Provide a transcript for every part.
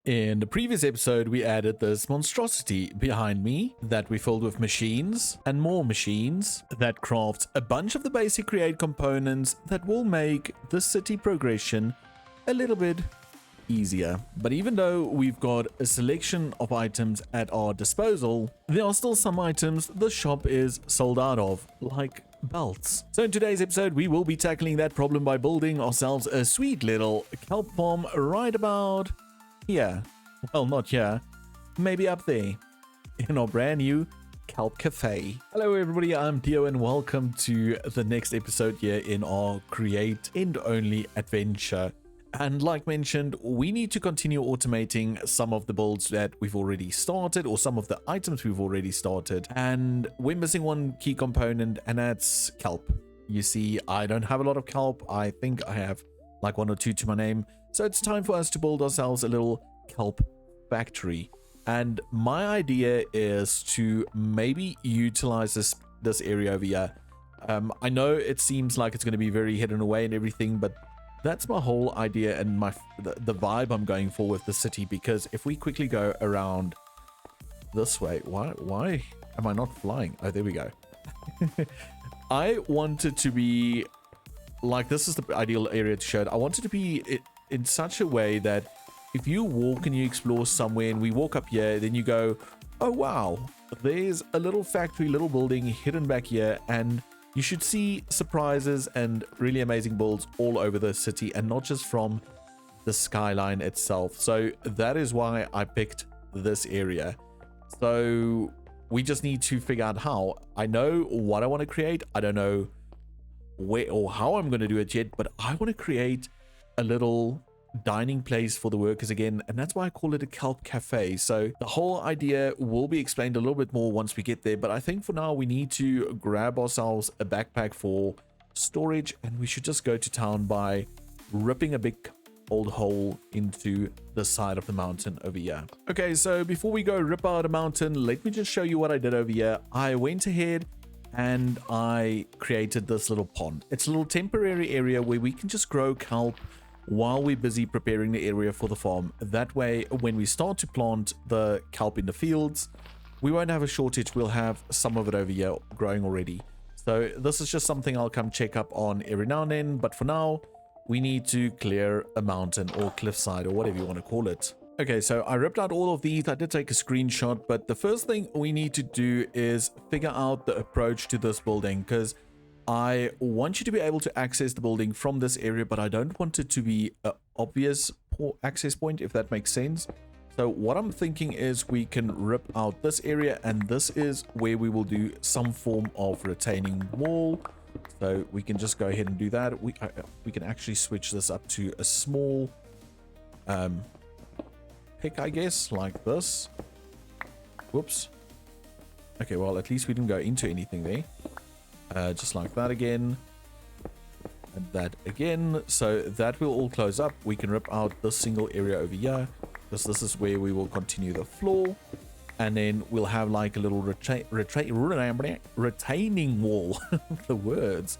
In the previous episode, we added this monstrosity behind me that we filled with machines and more machines that crafts a bunch of the basic create components that will make the city progression a little bit easier. But even though we've got a selection of items at our disposal, there are still some items the shop is sold out of, like belts. So in today's episode, we will be tackling that problem by building ourselves a sweet little kelp farm right about here. Well, not here, maybe up there in our brand new Kelp Cafe. Hello everybody, I'm Dio and welcome to the next episode here in our create end only adventure. And like mentioned, we need to continue automating some of the builds that we've already started, or some of the items we've already started. And we're missing one key component, and that's kelp. You see, I don't have a lot of kelp. I think I have like one or two to my name. So it's time for us to build ourselves a little kelp factory. And my idea is to maybe utilize this area over here. I know it seems like it's going to be very hidden away and everything, but that's my whole idea and the vibe I'm going for with the city. Because if we quickly go around this way, why am I not flying? Oh, there we go. I want it to be like, this is the ideal area to show it. I want it to be in such a way that if you walk and you explore somewhere and we walk up here, then you go, oh wow, there's a little factory, little building hidden back here, and you should see surprises and really amazing builds all over the city and not just from the skyline itself. So that is why I picked this area. So we just need to figure out how. I know what I want to create. I don't know where or how I'm going to do it yet, but I want to create a little dining place for the workers again, and that's why I call it a kelp cafe. So the whole idea will be explained a little bit more once we get there, but I think for now we need to grab ourselves a backpack for storage, and we should just go to town by ripping a big old hole into the side of the mountain over here. Okay, so before we go rip out a mountain, let me just show you what I did over here. I went ahead and I created this little pond. It's a little temporary area where we can just grow kelp while we're busy preparing the area for the farm. That way, when we start to plant the kelp in the fields, we won't have a shortage. We'll have some of it over here growing already. So this is just something I'll come check up on every now and then, but for now we need to clear a mountain or cliffside or whatever you want to call it. Okay, so I ripped out all of these. I did take a screenshot, but the first thing we need to do is figure out the approach to this building, because I want you to be able to access the building from this area, but I don't want it to be an obvious access point, if that makes sense. So what I'm thinking is we can rip out this area, and this is where we will do some form of retaining wall. So we can just go ahead and do that. We can actually switch this up to a small pick, I guess, like this. Whoops. Okay, well, at least we didn't go into anything there. Just like that again, and that again. So that will all close up. We can rip out this single area over here, because this is where we will continue the floor, and then we'll have like a little retaining wall the words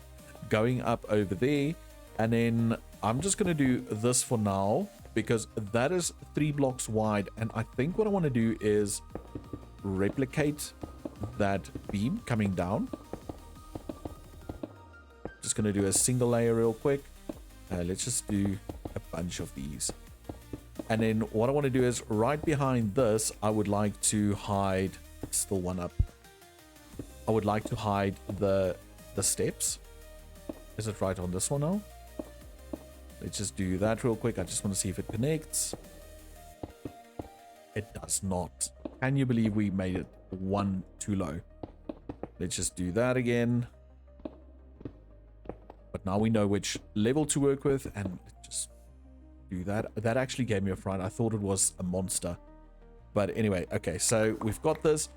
going up over there. And then I'm just going to do this for now, because that is 3 blocks wide, and I think what I want to do is replicate that beam coming down. Just going to do a single layer real quick. Let's just do a bunch of these. And then what I want to do is right behind this, I would like to hide, still one up. I would like to hide the steps. Is it right on this one now? Let's just do that real quick. I just want to see if it connects. It does not. Can you believe we made it one too low? Let's just do that again. But now we know which level to work with, and just do that. That actually gave me a fright. I thought it was a monster. But anyway, okay, so we've got this.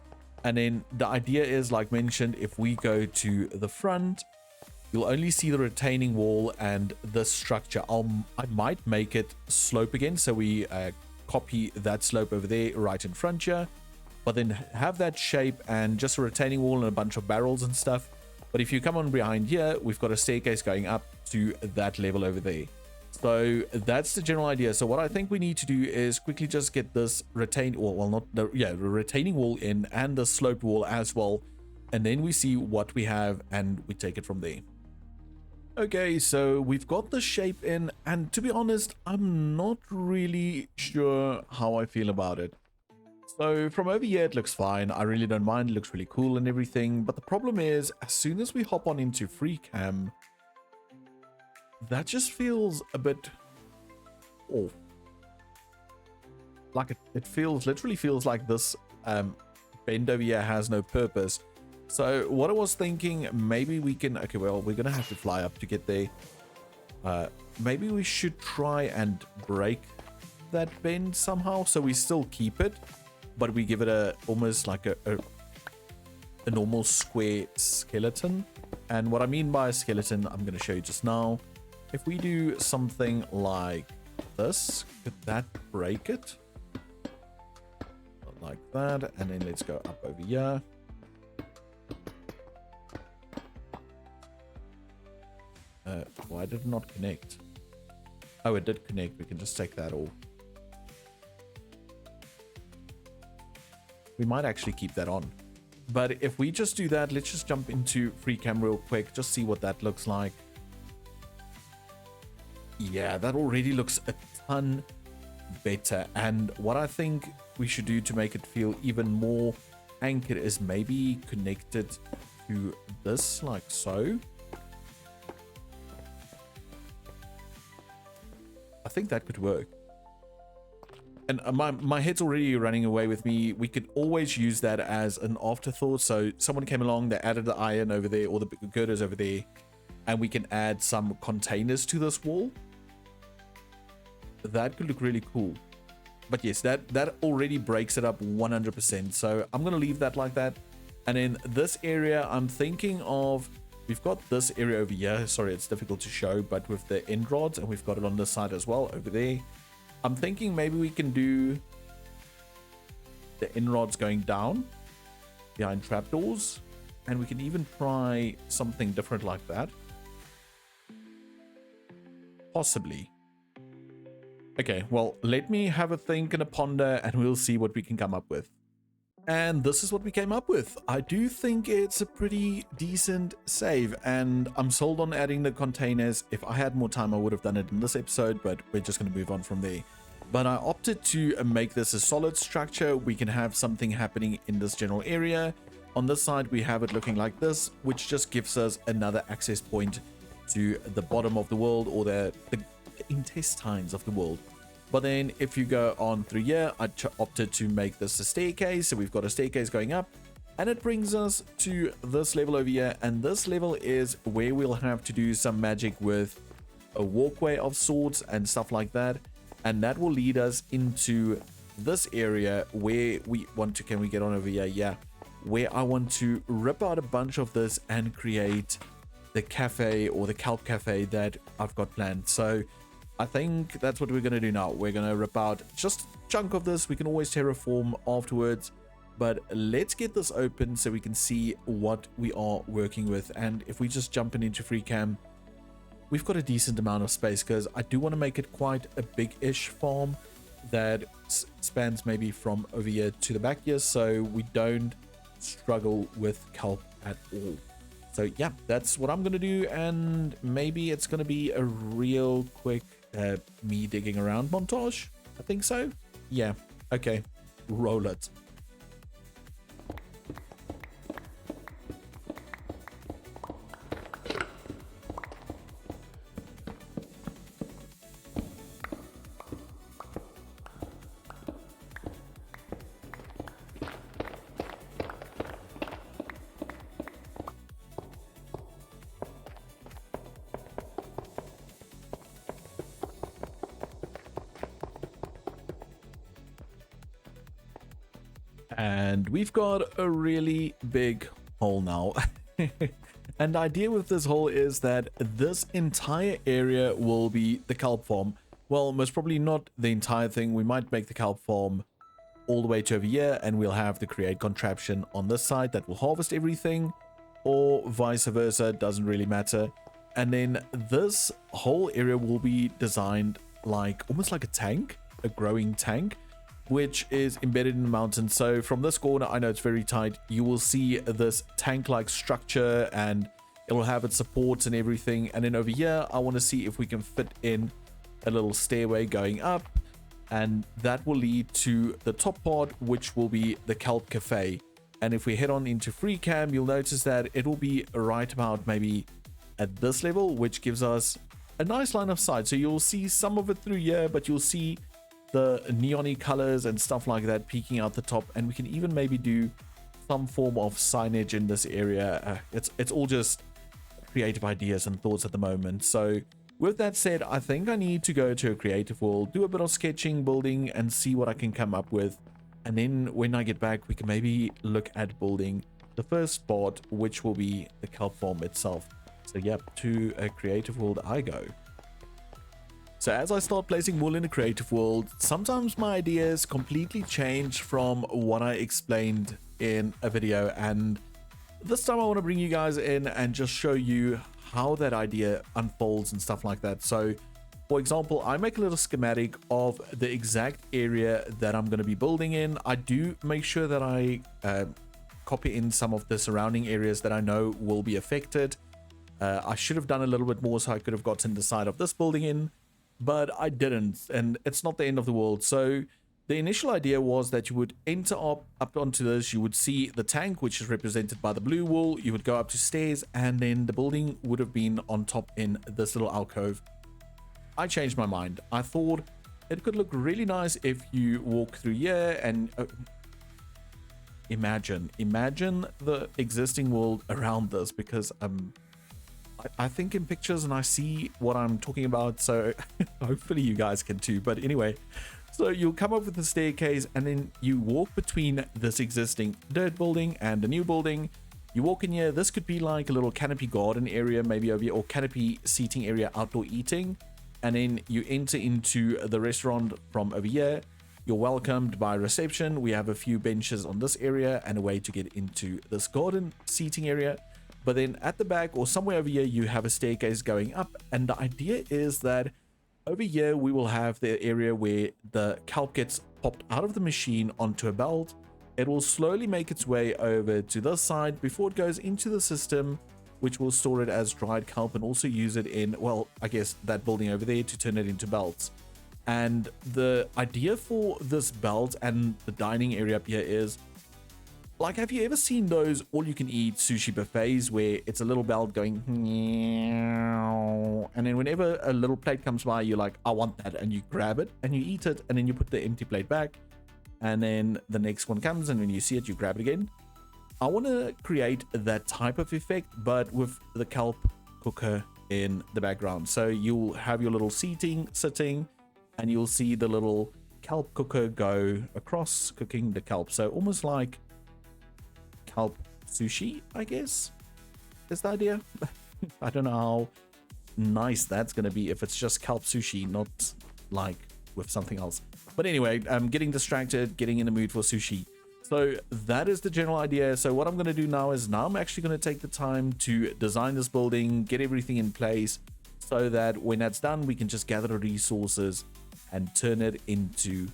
And then the idea is, like mentioned, if we go to the front, you'll only see the retaining wall and this structure. I might make it slope again, so we copy that slope over there right in front here, but then have that shape and just a retaining wall and a bunch of barrels and stuff. But if you come on behind here, we've got a staircase going up to that level over there. So that's the general idea. So what I think we need to do is quickly just get this retaining wall, well, not the, yeah, the retaining wall in, and the sloped wall as well. And then we see what we have and we take it from there. Okay, so we've got the shape in, and to be honest, I'm not really sure how I feel about it. So from over here, it looks fine. I really don't mind. It looks really cool and everything. But the problem is, as soon as we hop on into free cam, that just feels a bit off. Like it feels, literally feels like this bend over here has no purpose. So what I was thinking, maybe we can, okay, well, we're going to have to fly up to get there. Maybe we should try and break that bend somehow. So we still keep it, but we give it almost like a normal square skeleton. And what I mean by a skeleton, I'm going to show you just now. If we do something like this, could that break it? Like that. And then let's go up over here. Why did it not connect? Oh, it did connect. We can just take that off. We might actually keep that on. But if we just do that, let's just jump into free cam real quick. Just see what that looks like. Yeah, that already looks a ton better. And what I think we should do to make it feel even more anchored is maybe connect it to this like so. I think that could work. And my head's already running away with me. We could always use that as an afterthought. So someone came along, they added the iron over there, or the girders over there, and we can add some containers to this wall. That could look really cool. But yes, that already breaks it up 100%. So I'm going to leave that like that. And in this area, I'm thinking of, we've got this area over here. Sorry, it's difficult to show, but with the end rods, and we've got it on this side as well over there. I'm thinking maybe we can do the end rods going down behind trapdoors, and we can even try something different like that. Possibly. Okay, well, let me have a think and a ponder, and we'll see what we can come up with. And this is what we came up with. I do think it's a pretty decent save, and I'm sold on adding the containers. If I had more time, I would have done it in this episode, but we're just going to move on from there. But I opted to make this a solid structure. We can have something happening in this general area. On this side, we have it looking like this, which just gives us another access point to the bottom of the world, or the intestines of the world. But then if you go on through here, I opted to make this a staircase. So we've got a staircase going up, and it brings us to this level over here. And this level is where we'll have to do some magic with a walkway of sorts and stuff like that. And that will lead us into this area where we want to, can we get on over here? Yeah. Where I want to rip out a bunch of this and create the cafe, or the Kelp Cafe that I've got planned. So I think that's what we're going to do now. We're going to rip out just a chunk of this. We can always terraform afterwards, but let's get this open so we can see what we are working with. And if we just jump into free cam, we've got a decent amount of space, because I do want to make it quite a big-ish farm that spans maybe from over here to the back here, so we don't struggle with kelp at all. So yeah, that's what I'm going to do, and maybe it's going to be a real quick me digging around montage. I think so. Yeah. Okay. Roll it. And we've got a really big hole now. And the idea with this hole is that this entire area will be the Kelp Farm. Well, most probably not the entire thing. We might make the Kelp Farm all the way to over here, and we'll have the create contraption on this side that will harvest everything, or vice versa. Doesn't really matter. And then this whole area will be designed like almost like a tank, a growing tank, which is embedded in the mountain. So from this corner, I know it's very tight, you will see this tank-like structure, and it will have its supports and everything. And then over here, I want to see if we can fit in a little stairway going up, and that will lead to the top part, which will be the Kelp Cafe. And if we head on into free cam, you'll notice that it will be right about maybe at this level, which gives us a nice line of sight. So you'll see some of it through here, but you'll see the neon-y colors and stuff like that peeking out the top. And we can even maybe do some form of signage in this area. It's all just creative ideas and thoughts at the moment. So with that said, I think I need to go to a creative world, do a bit of sketching, building, and see what I can come up with. And then when I get back, we can maybe look at building the first part, which will be the Kelp Farm itself. So yep, to a creative world I go. So as I start placing wool in a creative world, sometimes my ideas completely change from what I explained in a video. And this time I want to bring you guys in and just show you how that idea unfolds and stuff like that. So for example, I make a little schematic of the exact area that I'm going to be building in. I do make sure that I copy in some of the surrounding areas that I know will be affected. I should have done a little bit more so I could have gotten the side of this building in, but I didn't, and it's not the end of the world. So the initial idea was that you would enter up onto this, you would see the tank, which is represented by the blue wool, you would go up to stairs, and then the building would have been on top in this little alcove. I changed my mind. I thought it could look really nice if you walk through here and imagine the existing world around this, because I think in pictures and I see what I'm talking about, so hopefully you guys can too. But anyway, so you'll come up with the staircase, and then you walk between this existing dirt building and the new building. You walk in here. This could be like a little canopy garden area, maybe over here, or canopy seating area, outdoor eating. And then you enter into the restaurant from over here. You're welcomed by reception. We have a few benches on this area and a way to get into this garden seating area. But then at the back or somewhere over here, you have a staircase going up. And the idea is that over here, we will have the area where the kelp gets popped out of the machine onto a belt. It will slowly make its way over to this side before it goes into the system, which will store it as dried kelp and also use it in, well, I guess that building over there to turn it into belts. And the idea for this belt and the dining area up here is, like, have you ever seen those all-you-can-eat sushi buffets where it's a little belt going, and then whenever a little plate comes by, you're like, I want that, and you grab it and you eat it, and then you put the empty plate back, and then the next one comes, and when you see it, you grab it again. I want to create that type of effect, but with the kelp cooker in the background. So you'll have your little sitting, and you'll see the little kelp cooker go across cooking the kelp. So almost like kelp sushi, I guess, is the idea. I don't know how nice that's going to be if it's just kelp sushi, not like with something else. But anyway, I'm getting distracted, getting in the mood for sushi. So that is the general idea. So what I'm going to do now is I'm actually going to take the time to design this building, get everything in place, so that when that's done, we can just gather the resources and turn it into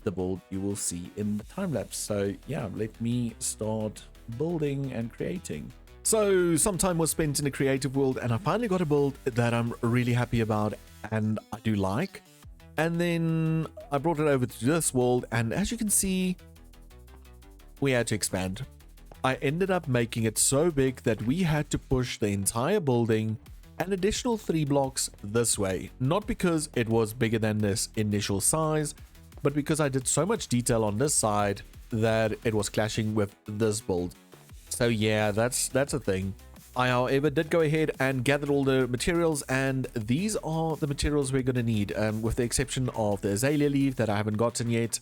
the build you will see in the time lapse. So yeah, let me start building and creating. So some time was spent in the creative world, and I finally got a build that I'm really happy about and I do like. And then I brought it over to this world, and as you can see, we had to expand. I ended up making it so big that we had to push the entire building an additional 3 blocks this way. Not because it was bigger than this initial size, but because I did so much detail on this side that it was clashing with this build. So yeah, that's a thing. I, however, did go ahead and gathered all the materials, and these are the materials we're going to need, with the exception of the azalea leaf that I haven't gotten yet.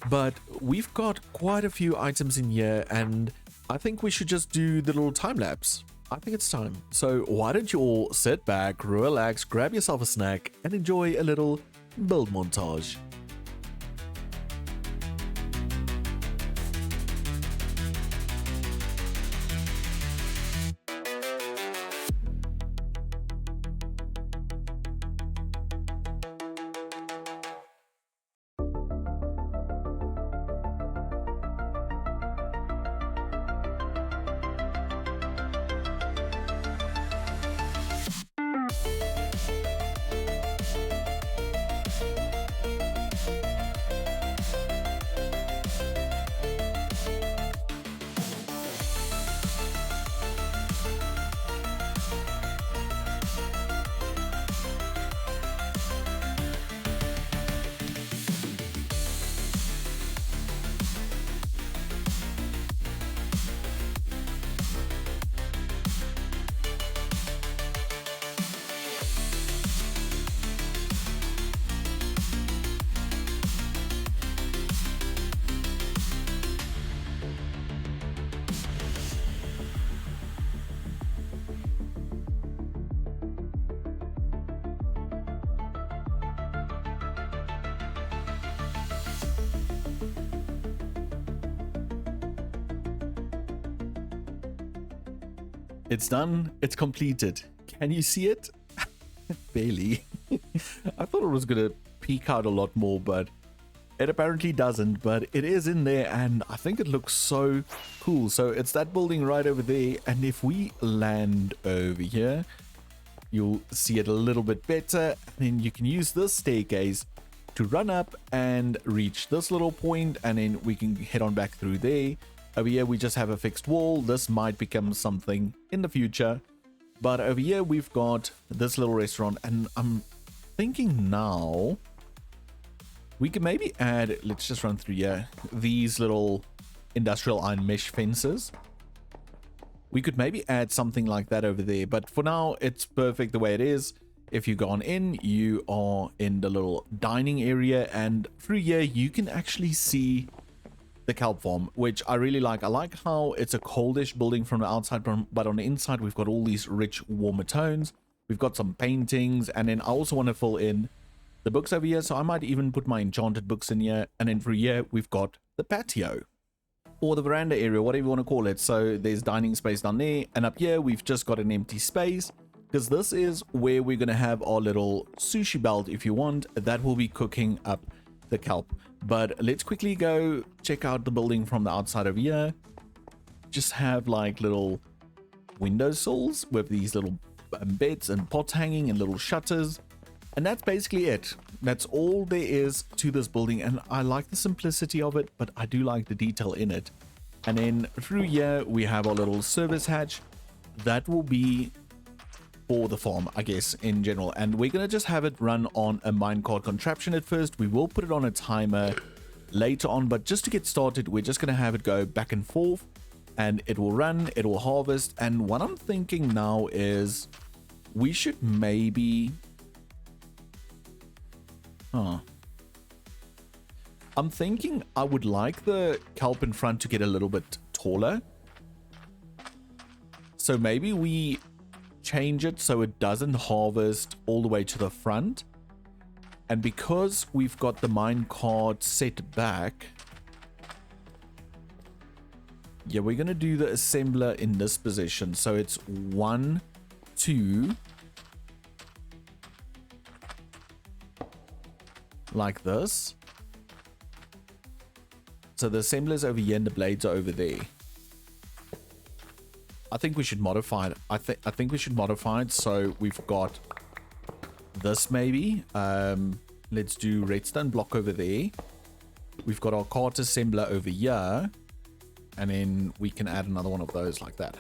But we've got quite a few items in here, and I think we should just do the little time lapse. I think it's time. So why don't you all sit back, relax, grab yourself a snack, and enjoy a little build montage. It's done. It's completed. Can you see it? Barely. I thought it was going to peek out a lot more, but it apparently doesn't. But it is in there, and I think it looks so cool. So it's that building right over there. And if we land over here, you'll see it a little bit better. And then you can use this staircase to run up and reach this little point, and then we can head on back through there. Over here we just have a fixed wall. This might become something in the future, but over here we've got this little restaurant, and I'm thinking now we can maybe add, let's just run through here, these little industrial iron mesh fences. We could maybe add something like that over there, but for now it's perfect the way it is. If you go on in, you are in the little dining area, and through here you can actually see the Kelp Farm, which I really like. I like how it's a coldish building from the outside, but on the inside we've got all these rich, warmer tones. We've got some paintings, and then I also want to fill in the books over here, so I might even put my enchanted books in here. And then through here we've got the patio, or the veranda area, whatever you want to call it. So there's dining space down there, and up here we've just got an empty space, because this is where we're going to have our little sushi belt, if you want, that will be cooking up the kelp. But let's quickly go check out the building from the outside over here. Just have like little windowsills with these little beds and pots hanging and little shutters, and that's basically it. That's all there is to this building, and I like the simplicity of it, but I do like the detail in it. And then through here we have our little service hatch that will be for the farm, I guess, in general. And we're gonna just have it run on a minecart contraption at first. We will put it on a timer later on, but just to get started we're just gonna have it go back and forth, and it will run, it will harvest. And what I'm thinking now is we should maybe I'm thinking I would like the kelp in front to get a little bit taller, so maybe we change it so it doesn't harvest all the way to the front. And because we've got the minecart set back, yeah, we're gonna do the assembler in this position, so it's 1, 2, like this. So the assembler's over here and the blades are over there. I think we should modify it. I think we should modify it so we've got this maybe. Let's do redstone block over there. We've got our cart assembler over here, and then we can add another one of those like that.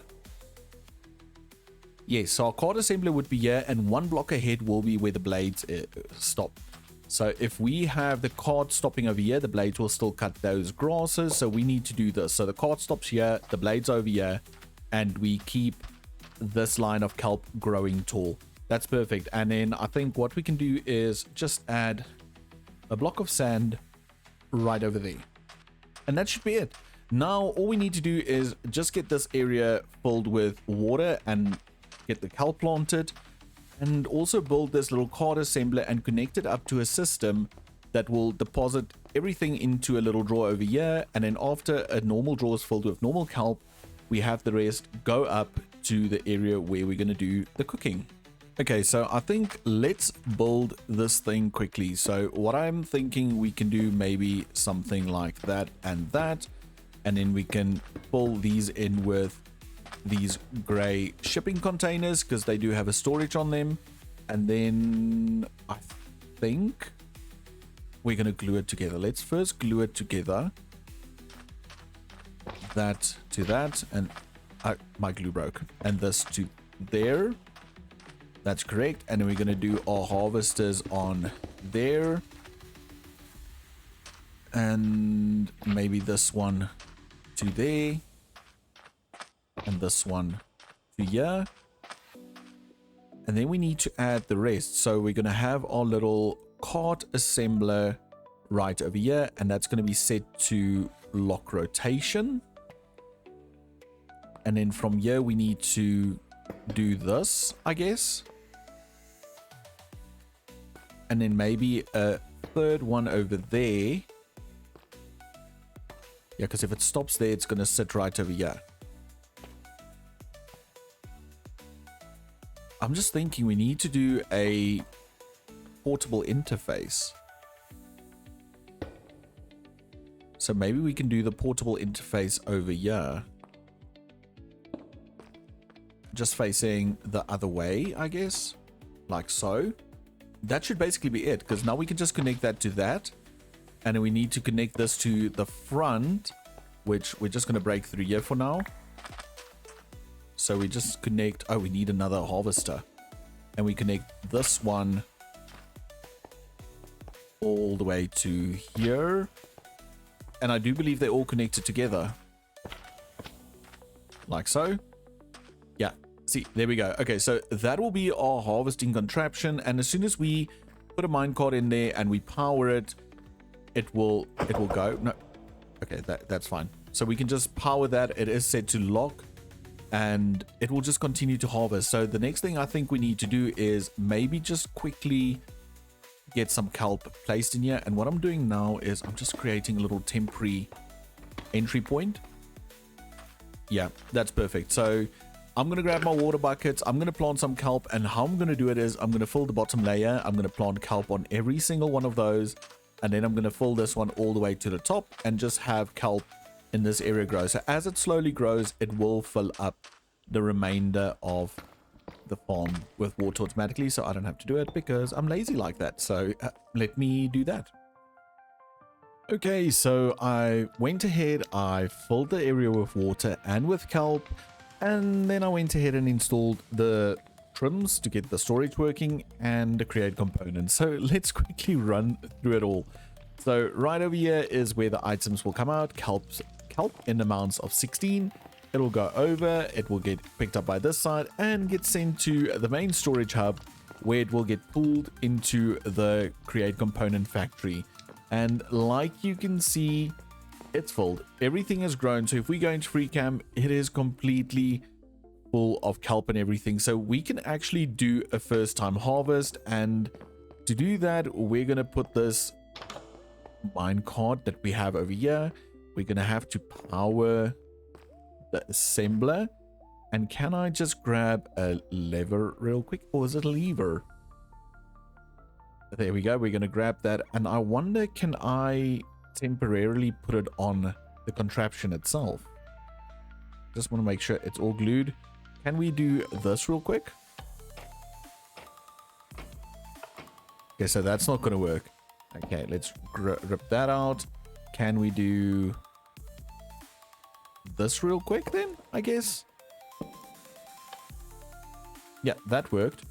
Yes, so our cart assembler would be here, and one block ahead will be where the blades stop. So if we have the cart stopping over here, the blades will still cut those grasses, so we need to do this. So the cart stops here, the blades over here, and we keep this line of kelp growing tall. That's perfect. And then I think what we can do is just add a block of sand right over there, and that should be it. Now all we need to do is just get this area filled with water and get the kelp planted, and also build this little cart assembler and connect it up to a system that will deposit everything into a little drawer over here. And then after a normal drawer is filled with normal kelp, we have the rest go up to the area where we're going to do the cooking. Okay, so I think let's build this thing quickly. So what I'm thinking, we can do maybe something like that, and then we can pull these in with these gray shipping containers, because they do have a storage on them. And then I think we're going to glue it together. Let's first glue it together, that to that, and my glue broke, and this to there. That's correct. And then we're going to do our harvesters on there, and maybe this one to there, and this one to here. And then we need to add the rest. So we're going to have our little cart assembler right over here, and that's going to be set to lock rotation. And then from here we need to do this, I guess. And then maybe a third one over there. Yeah, because if it stops there, it's going to sit right over here. I'm just thinking we need to do a portable interface. So maybe we can do the portable interface over here. Just facing the other way, I guess. Like so. That should basically be it, because now we can just connect that to that. And then we need to connect this to the front, which we're just going to break through here for now. So we just connect... Oh, we need another harvester. And we connect this one all the way to here. And I do believe they're all connected together. Like so. Yeah. See, there we go. Okay, so that will be our harvesting contraption. And as soon as we put a minecart in there and we power it, it will go. No. Okay, that's fine. So we can just power that. It is set to lock. And it will just continue to harvest. So the next thing I think we need to do is maybe just quickly get some kelp placed in here. And what I'm doing now is I'm just creating a little temporary entry point. Yeah, that's perfect. So I'm going to grab my water buckets. I'm going to plant some kelp. And how I'm going to do it is I'm going to fill the bottom layer. I'm going to plant kelp on every single one of those. And then I'm going to fill this one all the way to the top and just have kelp in this area grow. So as it slowly grows, it will fill up the remainder of the farm with water automatically. So I don't have to do it because I'm lazy like that. So let me do that. Okay, so I went ahead, I filled the area with water and with kelp, and then I went ahead and installed the trims to get the storage working and the create components. So let's quickly run through it all. So right over here is where the items will come out. Kelp in amounts of 16. It will go over, it will get picked up by this side and get sent to the main storage hub, where it will get pulled into the create component factory. And like you can see, it's filled. Everything has grown. So if we go into free cam, it is completely full of kelp and everything. So we can actually do a first time harvest. And to do that, we're going to put this minecart that we have over here. We're going to have to power the assembler. And can I just grab a lever real quick? Or is it a lever? There we go. We're going to grab that. And I wonder, can I temporarily put it on the contraption itself? Just want to make sure it's all glued. Can we do this real quick? Okay, so that's not going to work. Okay, let's rip that out. Can we do this real quick then, I guess? Yeah, that worked.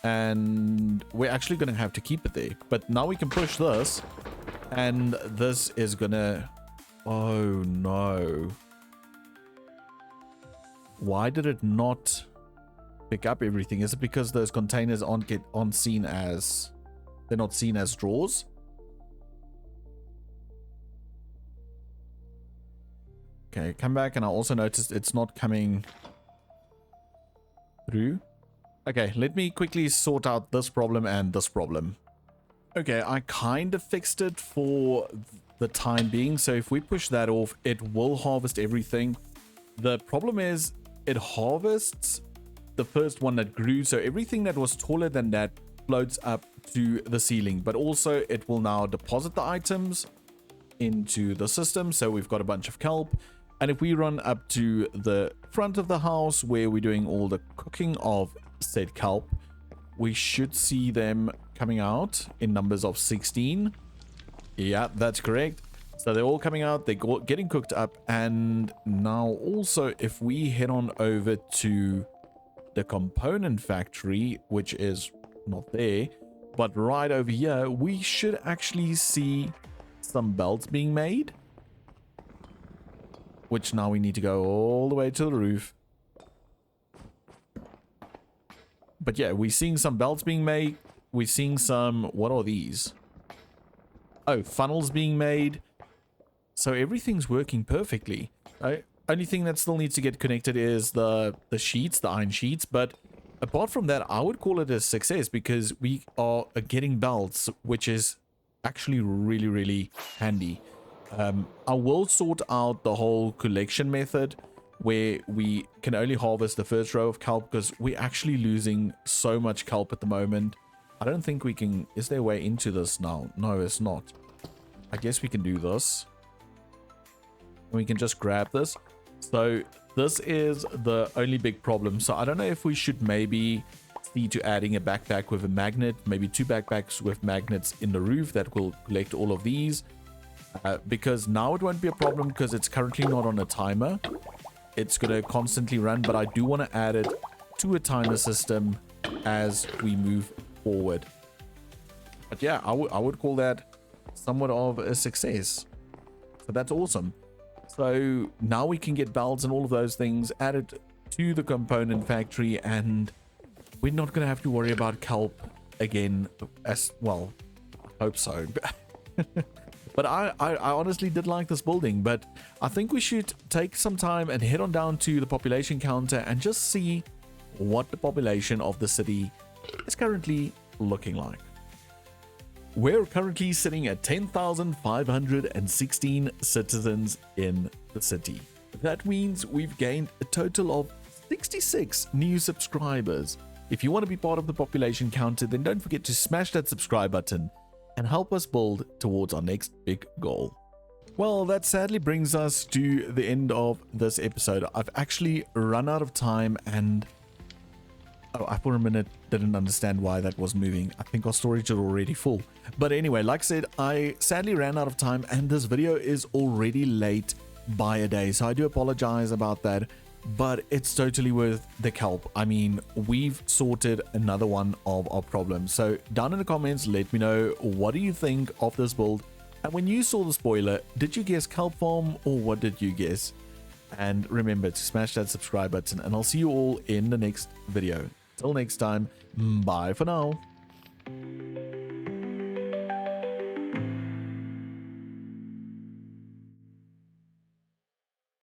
And we're actually going to have to keep it there. But now we can push this. And this is going to... Oh, no. Why did it not pick up everything? Is it because those containers aren't seen as... They're not seen as drawers? Okay, come back. And I also noticed it's not coming through. Okay, let me quickly sort out this problem and this problem. Okay, I kind of fixed it for the time being. So if we push that off, it will harvest everything. The problem is it harvests the first one that grew. So everything that was taller than that floats up to the ceiling. But also it will now deposit the items into the system. So we've got a bunch of kelp. And if we run up to the front of the house where we're doing all the cooking of said kelp, we should see them coming out in numbers of 16. Yeah, that's correct. So they're all coming out, they're getting cooked up. And now also if we head on over to the component factory, which is not there, but right over here, we should actually see some belts being made, which now we need to go all the way to the roof. But yeah, we're seeing some belts being made. We're seeing some... What are these? Oh, funnels being made. So everything's working perfectly. Only thing that still needs to get connected is the sheets, the iron sheets. But apart from that, I would call it a success because we are getting belts, which is actually really, really handy. I will sort out the whole collection method, where we can only harvest the first row of kelp because we're actually losing so much kelp at the moment. I don't think we can... Is there a way into this now? No, it's not. I guess we can do this. We can just grab this. So this is the only big problem. So I don't know if we should maybe see to adding a backpack with a magnet, maybe 2 backpacks with magnets in the roof that will collect all of these. Because now it won't be a problem because it's currently not on a timer. It's going to constantly run, but I do want to add it to a timer system as we move forward. But yeah, I would call that somewhat of a success. So that's awesome. So now we can get belts and all of those things added to the component factory, and we're not going to have to worry about kelp again as well. I hope so. But I honestly did like this building, but I think we should take some time and head on down to the population counter and just see what the population of the city is currently looking like. We're currently sitting at 10,516 citizens in the city. That means we've gained a total of 66 new subscribers. If you want to be part of the population counter, then don't forget to smash that subscribe button and help us build towards our next big goal. Well, that sadly brings us to the end of this episode. I've actually run out of time, and I for a minute didn't understand why that was moving. I think our storage is already full. But anyway, like I said, I sadly ran out of time, and this video is already late by a day. So I do apologize about that. But it's totally worth the kelp. I mean, we've sorted another one of our problems. So down in the comments, let me know, what do you think of this build? And when you saw the spoiler, did you guess Kelp Farm, or what did you guess? And remember to smash that subscribe button, and I'll see you all in the next video. Till next time, bye for now.